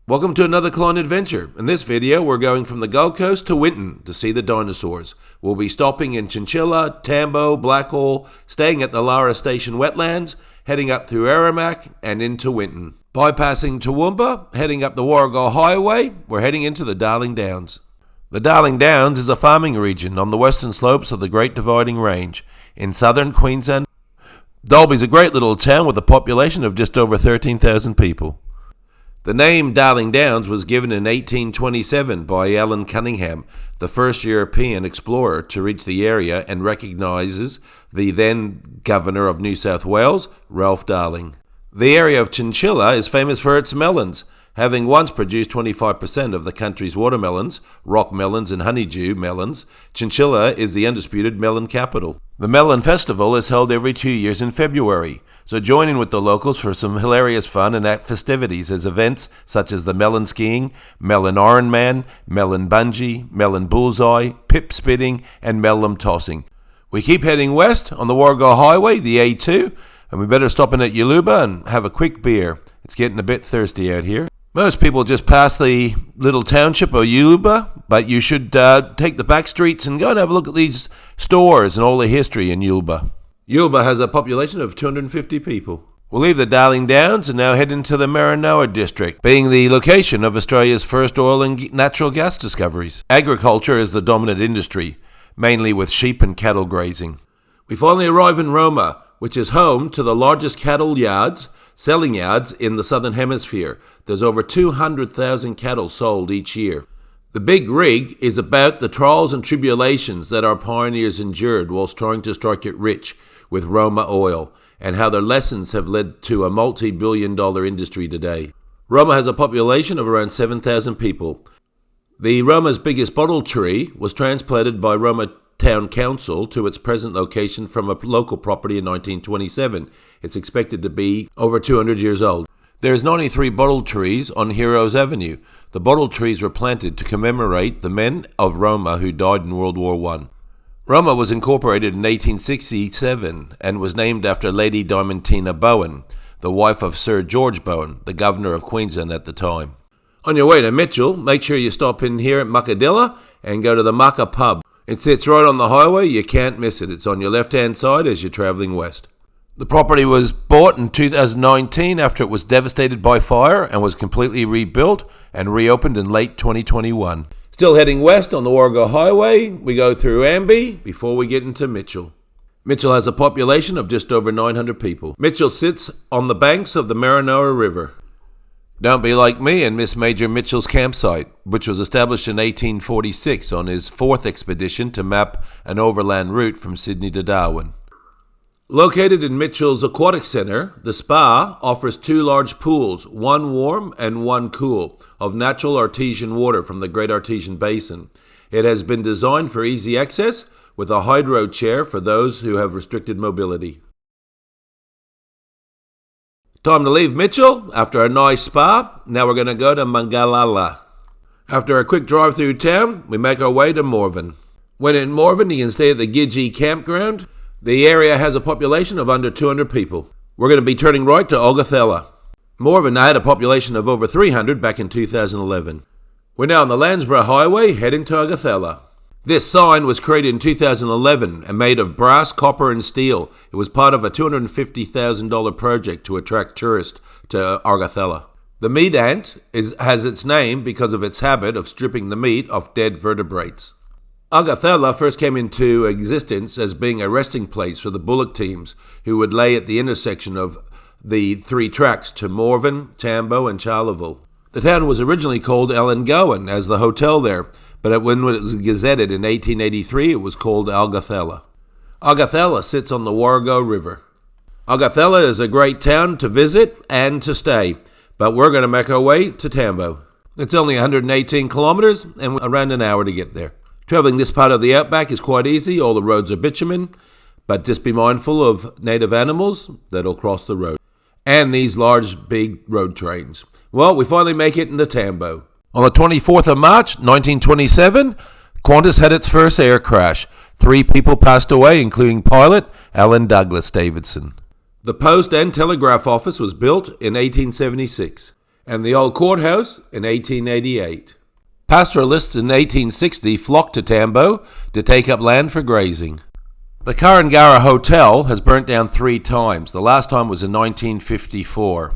Welcome to another Klein adventure. In this video, we're going from the Gold Coast to Winton to see the dinosaurs. We'll be stopping in Chinchila, Tambo, Blackall, staying at the Lara Station Wetlands, heading up through Aramac and into Winton. Bypassing Toowomba, heading up the Warrego Highway, we're heading into the Darling Downs. The Darling Downs is a farming region on the western slopes of the Great Dividing Range in southern Queensland. Dalby's a great little town with a population of just over 13,000 people. The name Darling Downs was given in 1827 by Allan Cunningham, the first European explorer to reach the area, and recognises the then Governor of New South Wales, Ralph Darling. The area of Chinchila is famous for its melons, having once produced 25% of the country's watermelons, rock melons and honeydew melons. Chinchila is the undisputed melon capital. The Melon Festival is held every 2 years in February, so join in with the locals for some hilarious fun and festivities as events such as the melon skiing, melon Ironman, melon bungee, melon bullseye, pip spitting, and melon tossing. We keep heading west on the Warrego Highway, the A2, and we better stop in at Yaluba and have a quick beer. It's getting a bit thirsty out here. Most people just pass the little township of Yaluba, but you should take the back streets and go and have a look at these stores and all the history in Yaluba. Yaluba has a population of 250 people. We'll leave the Darling Downs and now head into the Maranoa district, being the location of Australia's first oil and natural gas discoveries. Agriculture is the dominant industry, mainly with sheep and cattle grazing. We finally arrive in Roma, which is home to the largest cattle yards, selling yards in the Southern Hemisphere. There's over 200,000 cattle sold each year. The big rig is about the trials and tribulations that our pioneers endured whilst trying to strike it rich with Roma oil, and how their lessons have led to a multi-billion-dollar industry today. Roma has a population of around 7,000 people. The Roma's biggest bottle tree was transplanted by Roma Town Council to its present location from a local property in 1927. It's expected to be over 200 years old. There's 93 bottle trees on Heroes Avenue. The bottle trees were planted to commemorate the men of Roma who died in World War I. Roma was incorporated in 1867 and was named after Lady Diamantina Bowen, the wife of Sir George Bowen, the Governor of Queensland at the time. On your way to Mitchell, make sure you stop in here at Muttaburrasaurus and go to the Mukka pub. It sits right on the highway, you can't miss it. It's on your left-hand side as you're travelling west. The property was bought in 2019 after it was devastated by fire and was completely rebuilt and reopened in late 2021. Still heading west on the Warrego Highway, we go through Amby before we get into Mitchell. Mitchell has a population of just over 900 people. Mitchell sits on the banks of the Maranoa River. Don't be like me and miss Major Mitchell's campsite, which was established in 1846 on his fourth expedition to map an overland route from Sydney to Darwin. Located in Mitchell's Aquatic Centre, the spa offers two large pools, one warm and one cool, of natural artesian water from the Great Artesian Basin. It has been designed for easy access with a hydro chair for those who have restricted mobility. Time to leave Mitchell after a nice spa. Now we're going to go to Mangalala. After a quick drive through town, we make our way to Morven. When in Morven, you can stay at the Gidgee campground. The area has a population of under 200 people. We're going to be turning right to Augathella. Morven had a population of over 300 back in 2011. We're now on the Landsborough Highway heading to Augathella. This sign was created in 2011 and made of brass, copper and steel. It was part of a $250,000 project to attract tourists to Augathella. The meat ant has its name because of its habit of stripping the meat off dead vertebrates. Augathella first came into existence as being a resting place for the bullock teams who would lay at the intersection of the three tracks to Morven, Tambo and Charleville. The town was originally called Ellangowan as the hotel there, but when it was gazetted in 1883 it was called Augathella. Augathella sits on the Warrego River. Augathella is a great town to visit and to stay, but we're going to make our way to Tambo. It's only 118 kilometres and around an hour to get there. Travelling this part of the Outback is quite easy. All the roads are bitumen, but just be mindful of native animals that'll cross the road. And these large, big road trains. Well, we finally make it into Tambo. On the 24th of March, 1927, Qantas had its first air crash. 3 people passed away, including pilot Alan Douglas Davidson. The Post and Telegraph Office was built in 1876. and the old courthouse in 1888. Pastoralists in 1860 flocked to Tambo to take up land for grazing. The Karangara Hotel has burnt down 3 times. The last time was in 1954.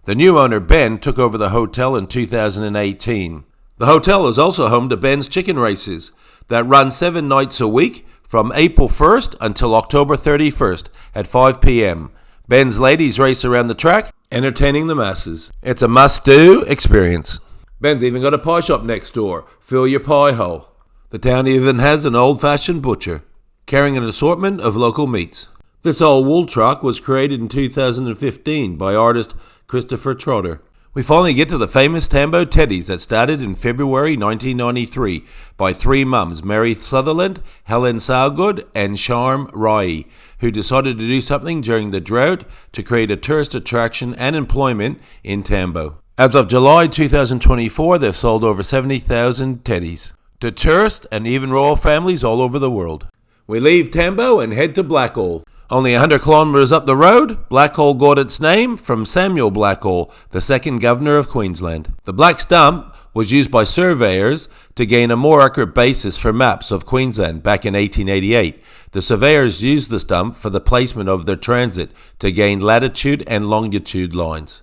The new owner, Ben, took over the hotel in 2018. The hotel is also home to Ben's chicken races that run 7 nights a week from April 1st until October 31st at 5 p.m. Ben's ladies race around the track, entertaining the masses. It's a must-do experience. Ben's even got a pie shop next door. Fill your pie hole. The town even has an old-fashioned butcher, carrying an assortment of local meats. This old wool truck was created in 2015 by artist Christopher Trotter. We finally get to the famous Tambo teddies that started in February 1993 by 3 mums, Mary Sutherland, Helen Sowgood, and Charm Rai, who decided to do something during the drought to create a tourist attraction and employment in Tambo. As of July 2024, they've sold over 70,000 teddies to tourists and even royal families all over the world. We leave Tambo and head to Blackall. Only 100 kilometres up the road, Blackall got its name from Samuel Blackall, the second governor of Queensland. The black stump was used by surveyors to gain a more accurate basis for maps of Queensland back in 1888. The surveyors used the stump for the placement of their transit to gain latitude and longitude lines.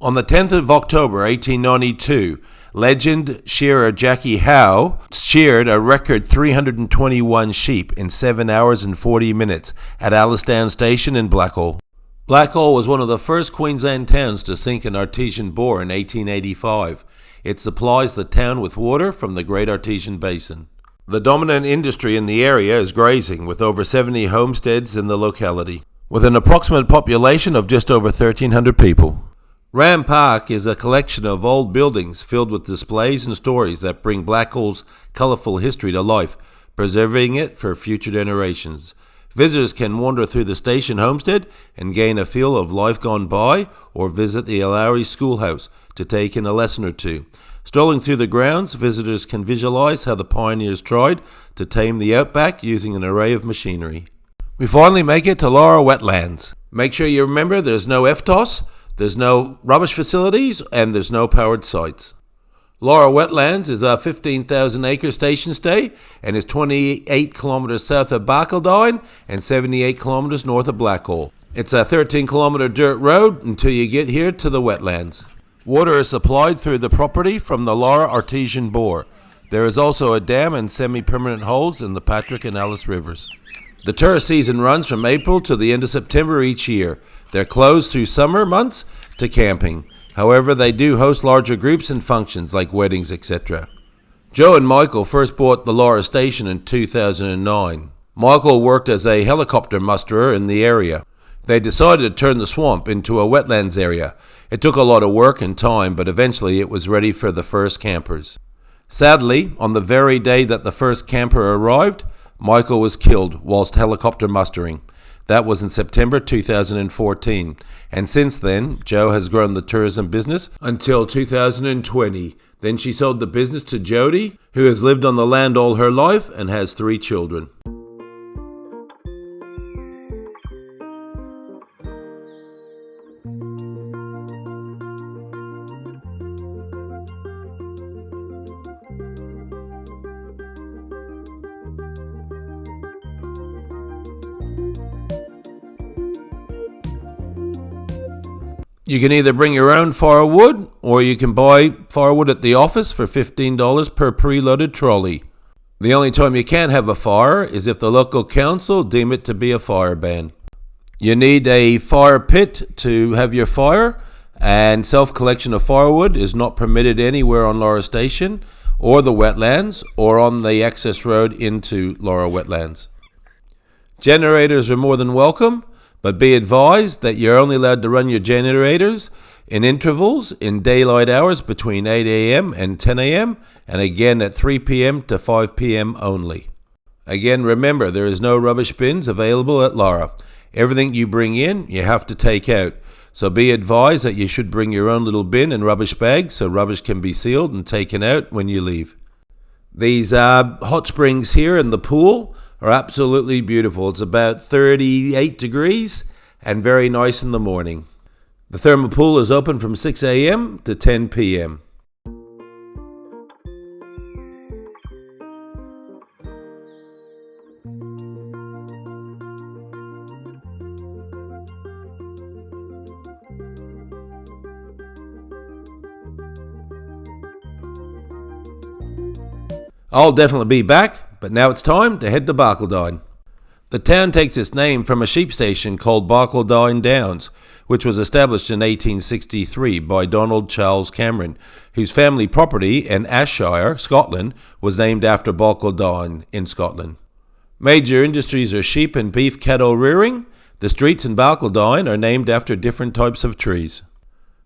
On the 10th of October 1892, legend shearer Jackie Howe sheared a record 321 sheep in 7 hours and 40 minutes at Alistown Station in Blackall. Blackall was one of the first Queensland towns to sink an artesian bore in 1885. It supplies the town with water from the Great Artesian Basin. The dominant industry in the area is grazing, with over 70 homesteads in the locality, with an approximate population of just over 1,300 people. Ram Park is a collection of old buildings filled with displays and stories that bring Blackall's colourful history to life, preserving it for future generations. Visitors can wander through the station homestead and gain a feel of life gone by, or visit the Lowry Schoolhouse to take in a lesson or two. Strolling through the grounds, visitors can visualise how the pioneers tried to tame the Outback using an array of machinery. We finally make it to Laura Wetlands. Make sure you remember there's no FTOS, there's no rubbish facilities, and there's no powered sites. Laura Wetlands is a 15,000-acre station stay and is 28 kilometres south of Barcaldine and 78 kilometres north of Blackall. It's a 13-kilometre dirt road until you get here to the wetlands. Water is supplied through the property from the Lara artesian bore. There is also a dam and semi-permanent holes in the Patrick and Alice rivers. The tourist season runs from April to the end of September each year. They're closed through summer months to camping. However, they do host larger groups and functions like weddings, etc. Joe and Michael first bought the Lara station in 2009. Michael worked as a helicopter musterer in the area. They decided to turn the swamp into a wetlands area. It took a lot of work and time, but eventually it was ready for the first campers. Sadly, on the very day that the first camper arrived, Michael was killed whilst helicopter mustering. That was in September 2014, and since then, Joe has grown the tourism business until 2020. Then she sold the business to Jody, who has lived on the land all her life and has 3 children. You can either bring your own firewood, or you can buy firewood at the office for $15 per preloaded trolley. The only time you can't have a fire is if the local council deem it to be a fire ban. You need a fire pit to have your fire, and self-collection of firewood is not permitted anywhere on Lara Station, or the wetlands, or on the access road into Lara Wetlands. Generators are more than welcome, but be advised that you're only allowed to run your generators in intervals in daylight hours between 8 a.m. and 10 a.m. and again at 3 p.m. to 5 p.m. only. Again, remember, there is no rubbish bins available at Lara. Everything you bring in, you have to take out. So be advised that you should bring your own little bin and rubbish bag so rubbish can be sealed and taken out when you leave. These hot springs here in the pool are absolutely beautiful. It's about 38 degrees and very nice in the morning. The thermal pool is open from 6 a.m. to 10 p.m. I'll definitely be back, but now it's time to head to Barcaldine. The town takes its name from a sheep station called Barcaldine Downs, which was established in 1863 by Donald Charles Cameron, whose family property in Ayrshire, Scotland, was named after Barcaldine in Scotland. Major industries are sheep and beef cattle rearing. The streets in Barcaldine are named after different types of trees.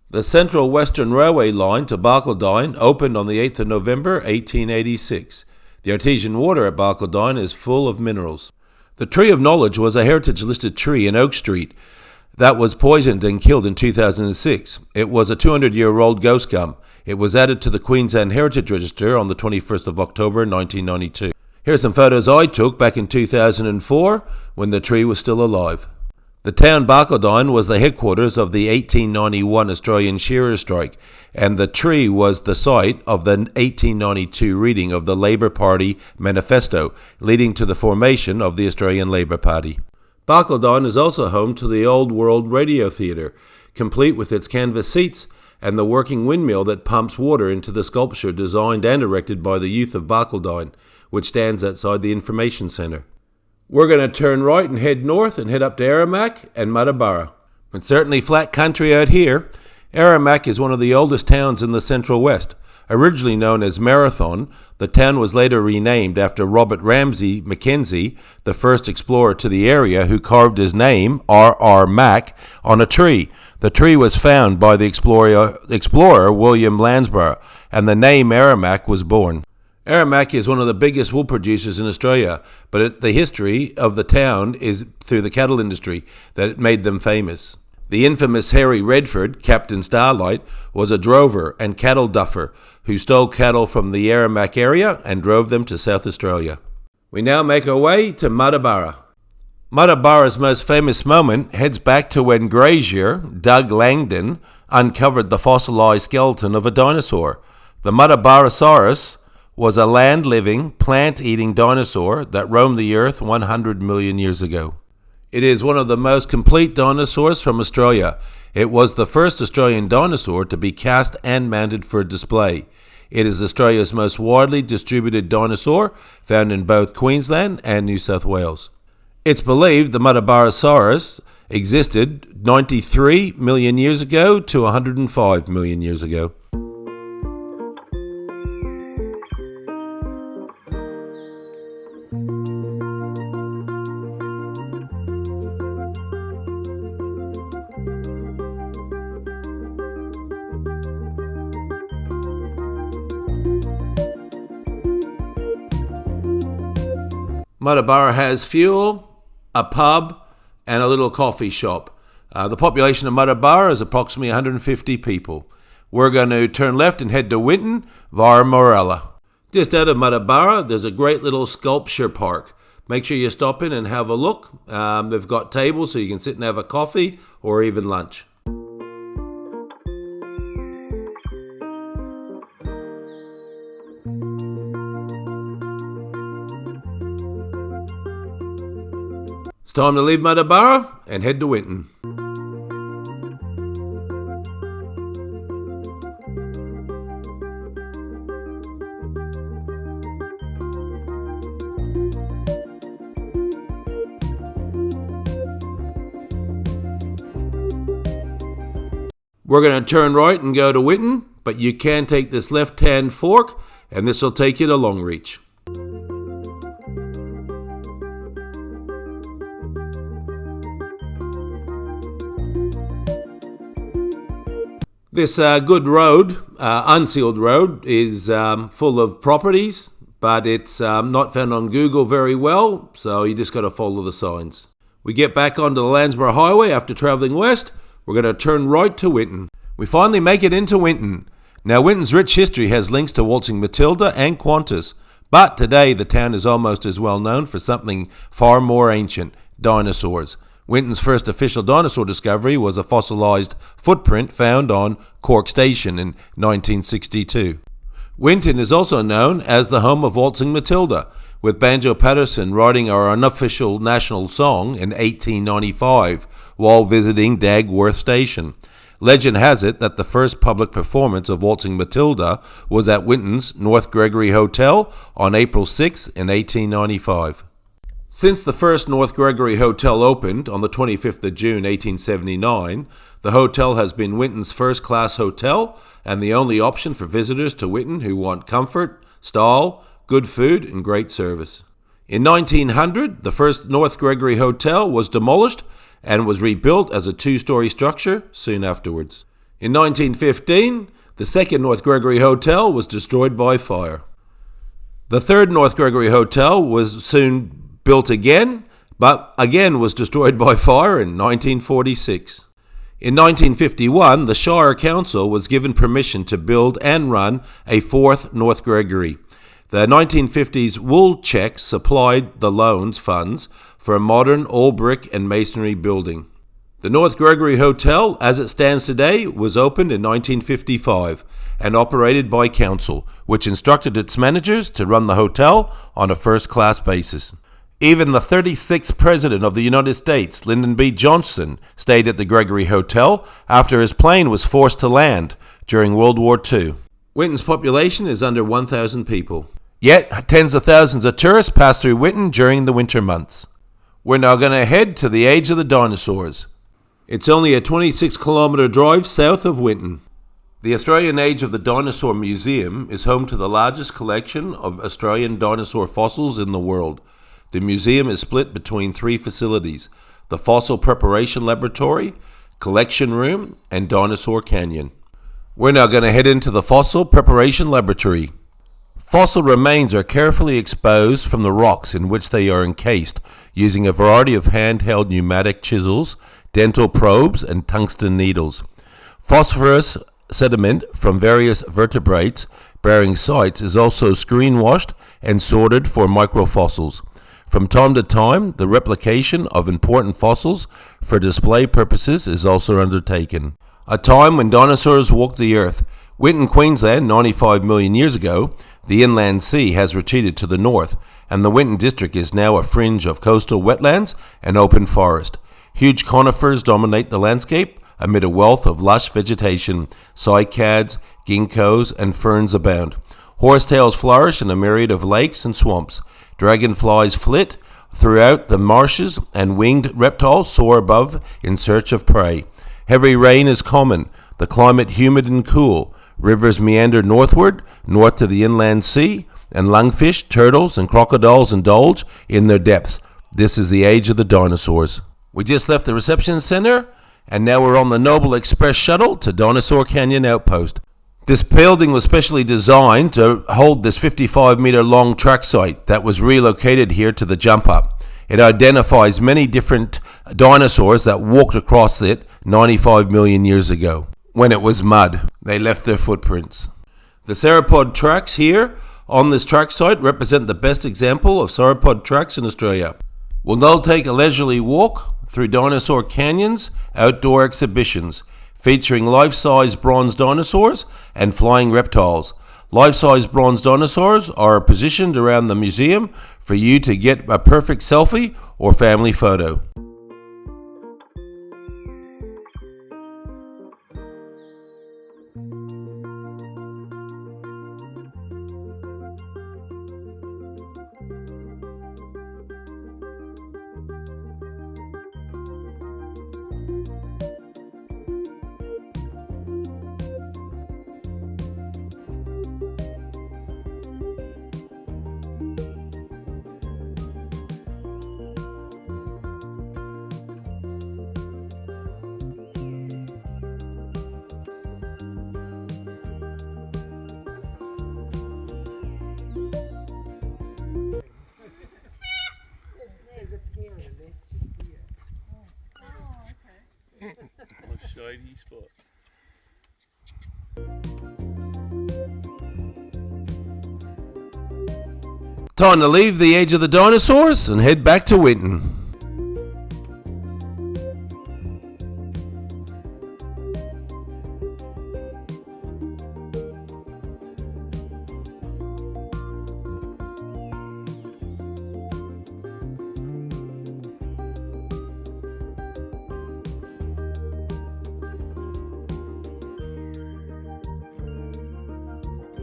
The Central Western Railway line to Barcaldine opened on the 8th of November 1886. The artesian water at Barcaldine is full of minerals. The Tree of Knowledge was a heritage-listed tree in Oak Street that was poisoned and killed in 2006. It was a 200-year-old ghost gum. It was added to the Queensland Heritage Register on the 21st of October 1992. Here are some photos I took back in 2004 when the tree was still alive. The town Barcaldine was the headquarters of the 1891 Australian shearers' strike, and the tree was the site of the 1892 reading of the Labor Party manifesto, leading to the formation of the Australian Labor Party. Barcaldine is also home to the Old World Radio Theatre, complete with its canvas seats and the working windmill that pumps water into the sculpture designed and erected by the youth of Barcaldine, which stands outside the Information Centre. We're going to turn right and head north and head up to Aramac and Muttaburra. It's certainly flat country out here. Aramac is one of the oldest towns in the Central West. Originally known as Marathon, the town was later renamed after Robert Ramsay Mackenzie, the first explorer to the area, who carved his name, R.R. Mac, on a tree. The tree was found by the explorer William Landsborough, and the name Aramac was born. Aramac is one of the biggest wool producers in Australia, but the history of the town is through the cattle industry that made them famous. The infamous Harry Redford, Captain Starlight, was a drover and cattle duffer who stole cattle from the Aramac area and drove them to South Australia. We now make our way to Muttaburra. Muttaburra's most famous moment heads back to when grazier Doug Langdon uncovered the fossilized skeleton of a dinosaur. The Muttburrasaurus was a land-living, plant-eating dinosaur that roamed the earth 100 million years ago. It is one of the most complete dinosaurs from Australia. It was the first Australian dinosaur to be cast and mounted for display. It is Australia's most widely distributed dinosaur, found in both Queensland and New South Wales. It's believed the Muttburrasaurus existed 93 million years ago to 105 million years ago. Muttaburra has fuel, a pub, and a little coffee shop. The population of Muttaburra is approximately 150 people. We're going to turn left and head to Winton via Morella. Just out of Muttaburra, there's a great little sculpture park. Make sure you stop in and have a look. They've got tables so you can sit and have a coffee or even lunch. It's time to leave Muttaburra and head to Winton. We're going to turn right and go to Winton, but you can take this left-hand fork, and this will take you to Longreach. This good road, unsealed road, is full of properties, but it's not found on Google very well, so you just got to follow the signs. We get back onto the Landsborough Highway after travelling west. We're going to turn right to Winton. We finally make it into Winton. Now, Winton's rich history has links to Waltzing Matilda and Qantas, but today the town is almost as well known for something far more ancient, dinosaurs. Winton's first official dinosaur discovery was a fossilized footprint found on Cork Station in 1962. Winton is also known as the home of Waltzing Matilda, with Banjo Patterson writing our unofficial national song in 1895 while visiting Dagworth Station. Legend has it that the first public performance of Waltzing Matilda was at Winton's North Gregory Hotel on April 6 in 1895. Since the first North Gregory Hotel opened on the 25th of June 1879, the hotel has been Winton's first-class hotel and the only option for visitors to Winton who want comfort, style, good food, and great service. In 1900, the first North Gregory Hotel was demolished and was rebuilt as a two-story structure soon afterwards. In 1915, the second North Gregory Hotel was destroyed by fire. The third North Gregory Hotel was soon built again, but again was destroyed by fire in 1946. In 1951, the Shire Council was given permission to build and run a fourth North Gregory. The 1950s wool checks supplied the loans funds for a modern all-brick and masonry building. The North Gregory Hotel, as it stands today, was opened in 1955 and operated by council, which instructed its managers to run the hotel on a first-class basis. Even the 36th President of the United States, Lyndon B. Johnson, stayed at the Gregory Hotel after his plane was forced to land during World War II. Winton's population is under 1,000 people. Yet, tens of thousands of tourists pass through Winton during the winter months. We're now going to head to the Age of the Dinosaurs. It's only a 26-kilometre drive south of Winton. The Australian Age of the Dinosaur Museum is home to the largest collection of Australian dinosaur fossils in the world. The museum is split between three facilities: the Fossil Preparation Laboratory, Collection Room, and Dinosaur Canyon. We're now going to head into the Fossil Preparation Laboratory. Fossil remains are carefully exposed from the rocks in which they are encased using a variety of handheld pneumatic chisels, dental probes, and tungsten needles. Phosphorus sediment from various vertebrates bearing sites is also screen washed and sorted for microfossils. From time to time, the replication of important fossils for display purposes is also undertaken. A time when dinosaurs walked the earth. Winton, Queensland, 95 million years ago, the inland sea has retreated to the north, and the Winton district is now a fringe of coastal wetlands and open forest. Huge conifers dominate the landscape amid a wealth of lush vegetation. Cycads, ginkgos, and ferns abound. Horsetails flourish in a myriad of lakes and swamps. Dragonflies flit throughout the marshes, and winged reptiles soar above in search of prey. Heavy rain is common, the climate humid and cool. Rivers meander northward, north to the inland sea, and lungfish, turtles, and crocodiles indulge in their depths. This is the age of the dinosaurs. We just left the reception center, and now we're on the Noble Express shuttle to Dinosaur Canyon Outpost. This building was specially designed to hold this 55-meter long track site that was relocated here to the jump up. It identifies many different dinosaurs that walked across it 95 million years ago. When it was mud, they left their footprints. The sauropod tracks here on this track site represent the best example of sauropod tracks in Australia. We'll now take a leisurely walk through Dinosaur Canyon's outdoor exhibitions, featuring life-size bronze dinosaurs and flying reptiles. Life-size bronze dinosaurs are positioned around the museum for you to get a perfect selfie or family photo. Shady spot. Time to leave the Age of the Dinosaurs and head back to Winton.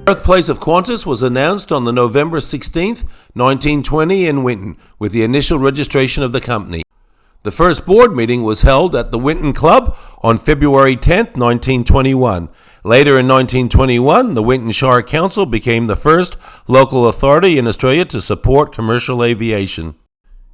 Birthplace of Qantas was announced on the November 16th, 1920 in Winton, with the initial registration of the company. The first board meeting was held at the Winton Club on February 10th, 1921. Later in 1921, the Winton Shire Council became the first local authority in Australia to support commercial aviation.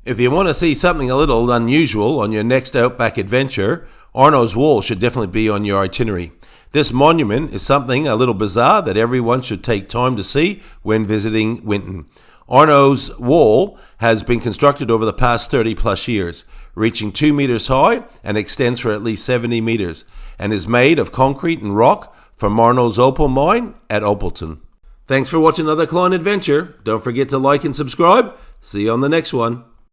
If you want to see something a little unusual on your next Outback adventure, Arno's Wall should definitely be on your itinerary. This monument is something a little bizarre that everyone should take time to see when visiting Winton. Arno's Wall has been constructed over the past 30 plus years, reaching 2 meters high and extends for at least 70 meters, and is made of concrete and rock from Maranoa's opal mine at Opalton. Thanks for watching another Klein Adventure. Don't forget to like and subscribe. See you on the next one.